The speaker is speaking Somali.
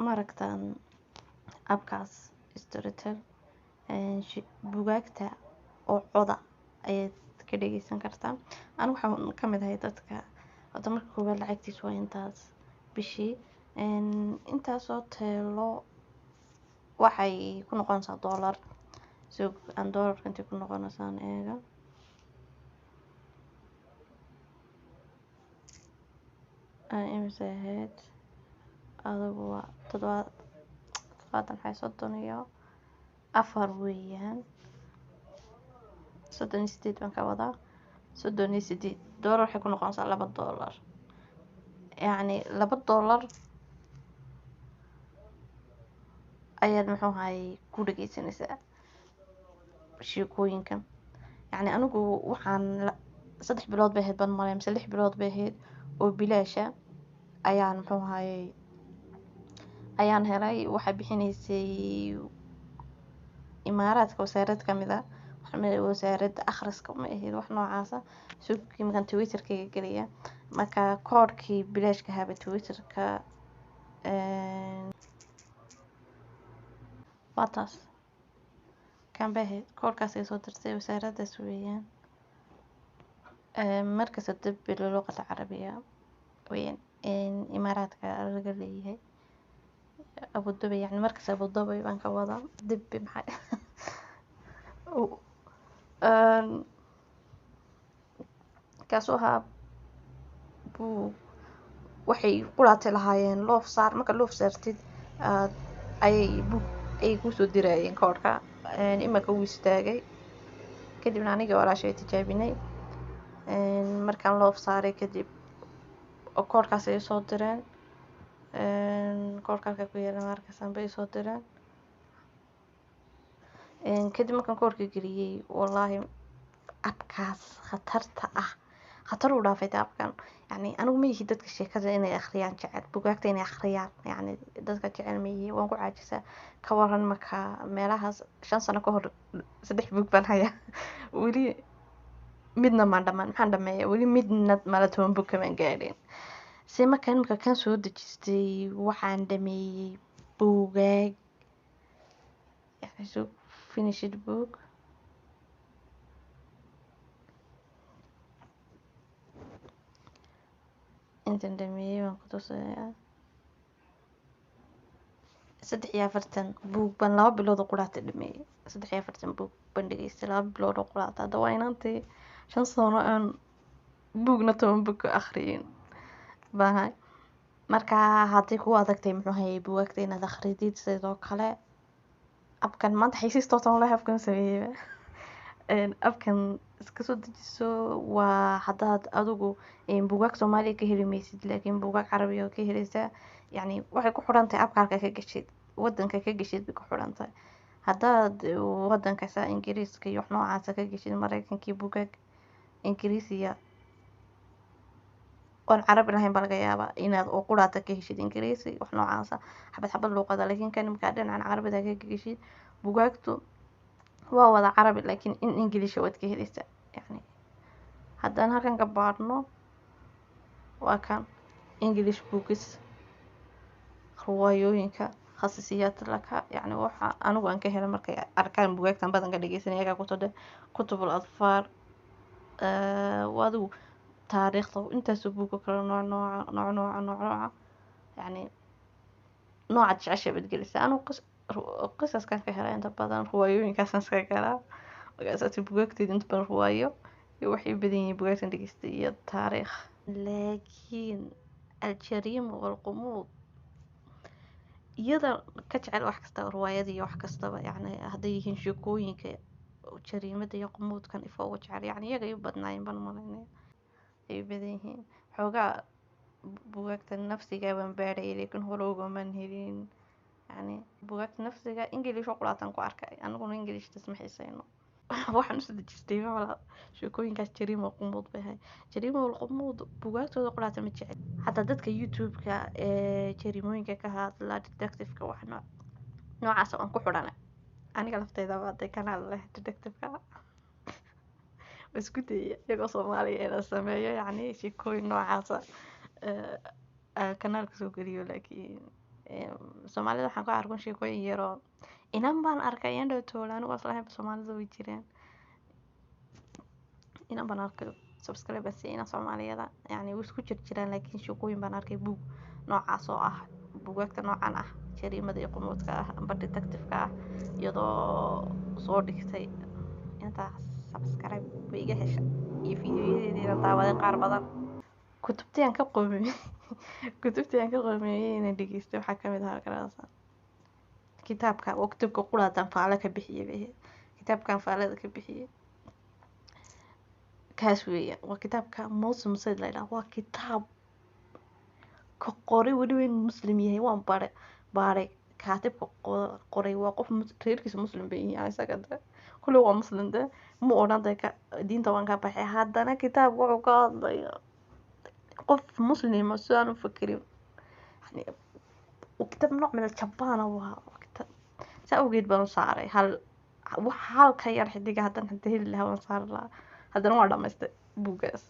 maaragtaan abkaas storytel bugaagta oo coda ayaad ka dhageysan kartaa. Anigu waxaan ka mid ahay dadka hadda marka koowaad lacagtiisu waa intaas bishii intaasoo teelo waxay ku noqonaysaa dollar soo aan dollarka intii ku noqonaysaan eega imisa ahayd adigu waa 754 weeyaan 38 baan ka wadaa 38 dollar waxay ku noqonaysaa $2 yacni $2 ayaad muxuu ahaay ku dhageysanaysaa sheekooyinkan. yacni anigu waxaan 3 bilood bay ahayd baan malay mise 6 bilood bay ahayd oo bilaasha ayaan muxuu ahaay ayaan helay. waxaa bixinaysay imaaraadka wasaarad ka mid ah wasaaradda akhriska ma ahayd wax noocaasa suuqii markaan twitterkayga gelaya marka koodhkii bilaashka ahaaba twitterka waataas kan bay ahayd koodhkaas ay soo dirtay wasaaraddaas weeyaan markas dib luqada carabiga weeyaan imaaraadka laga leeyahay Abu Dhabi yani markas Abu Dhabi baan ka wadaa dib maxay kaasoo ahaa buu waxay quraatay lahaayeen loof saar marka loof saartid ayay ku soo dirayeen koodhka imaka uu istaagay kadibna aniga walaashay tijaabinay markaan loof saaray kadib koodhkaas ay soo direen koodhka ku yaala markaas bay soo direen kadib markaan koodhka geliyay wallahi abkaas khatar u dhaafay abkan yani anigu ma yihi dadka sheekada inay akhriyaan jecel bugaagta inay akhriyaan yani dadka jecel ma yihi waan ku caajisaa ka waran marka meelahaas 5 sano ka hor 3 buug baan hayaa weli midna ma dhamaan maxaan dhameeyaa weli midna mala 10 buug kama gaadhin si markaan kan soo dejistay waxaan dhameeyay buugaag yani so finished book intan dhameeyay waan ku tusayaa 43 buug baan 2 bilood oo quraata dhameeyay 43 buug baan dhageystay 2 bilood oo quraata hadda waa inantii 5 sano aan buugna 10 buug ka akhriyin baahay marka haddii ku adagtay muxuu hayay buugaagta inaad akhridid sidoo kale abkan maanta xaysiisto wallahi abkan sameeyay abkan iska soo dejiso waa hadaad adigu buugaag Soomaali ka heli maysid laakiin buugaag Carabi oo ka helaysa yani waxay ku xirantahay abka ka gashid wadanka ka gashid ku xirantahay hadaad wadanka sa Ingiriiska iyo noocaas ka gashid Mareykankii buugaag Ingiriisiya oo Carabi lahayn baa laga yaabaa inaad oo quraata ka heshid Ingiriisi wax noocaas xabad luqada laakiin kan marka dhinacan Carabida ka gashid buugaagtu waa wada Carabi laakiin in English wad ka helaysaa yani haddaan halkan ka baarno waa kan English books riwaayooyinka khasisiyaad laka yani waxa anigu aan ka helay markay arkaan buugaagtan badan ka dhageysanaya kutubul adfaar wadu taariikhda intaas buuga kala nooca yani nooca jecesha badgelisa anigu qisaskan ka helay inta badan riwaayooyinkaas iska galaa magacaas buugaagteeda inta badan riwaayo iyo waxay badan yihiin buugaagtan dhageystay iyo taariikh laakiin al-jariima wal qumuud iyada ka jecel wax kasta riwaayada iyo wax kastaba yani haday yihiin sheekooyinka jariimada iyo qumuudkan ifoo jecel yani iyaga ay badnaayeen ban malaynaya ay badan yihiin xoogaa buugaagta nafsiga baan baadhay laakiin horooga man helin yani buugaagta nafsiga English oo quraatan ku arkay aniguna English ma xiisayno waxaan u dejistay wala sheekooyinkaas jariima qumuud bahay jariima qumuud buugaagtooda quraatan ma jecel hatta dadka YouTube-ka jariimooyinka ka hadla detective-ka wax noocaas aan ku xidhanay aniga laftayda waa kanaal leh detective-ka isku day iyaga Soomaaliya inay sameeyo yani sheekooyin noocaas kanaalka soo geliyo laakiin soomaalida waxaan ku arkan sheekooyin yaroo inan baan arkay indhow toola anigu aslahay soomaalida way jireen inan baan arkay subscribers ina soomaaliyada yani way isku jirjiraan laakiin sheekooyin baan arkay buug noocaas oo ah buugaagta noocan ah jariimada iyo qumuudka ah amba detective-ka ah iyadoo soo dhigtay intaas subscribe bay iga heshay iyo fiidiyoyadeeda daawaday qaar badan kutubtii aan ka qoomiyey kutubtii aan ka qoomiyey inaan dhegeysto waxaa kamid ahaa garaasan kitaabka oo kitaabka quraatan faala ka bixiyay kitaabkan faalada ka bixiyay kaas weeye waa kitaabka Muslim Said la yiraahdo waa kitaab ka qoray waliba in muslim yahay waan baare kaatibka qoray waa qof reerkiisa muslim bay yahay isaga kullu waa muslim ma oran diinta waan ka baxay haddana kitaab wuxuu ka hadlayaa qof muslim oo saan u fakirin yani وكتاب نوع من الجبانة وكتاب سأوجد بنصاري هل كير حديقة هذا ننتهي لها ونصار لها هذا نوع ما بوجس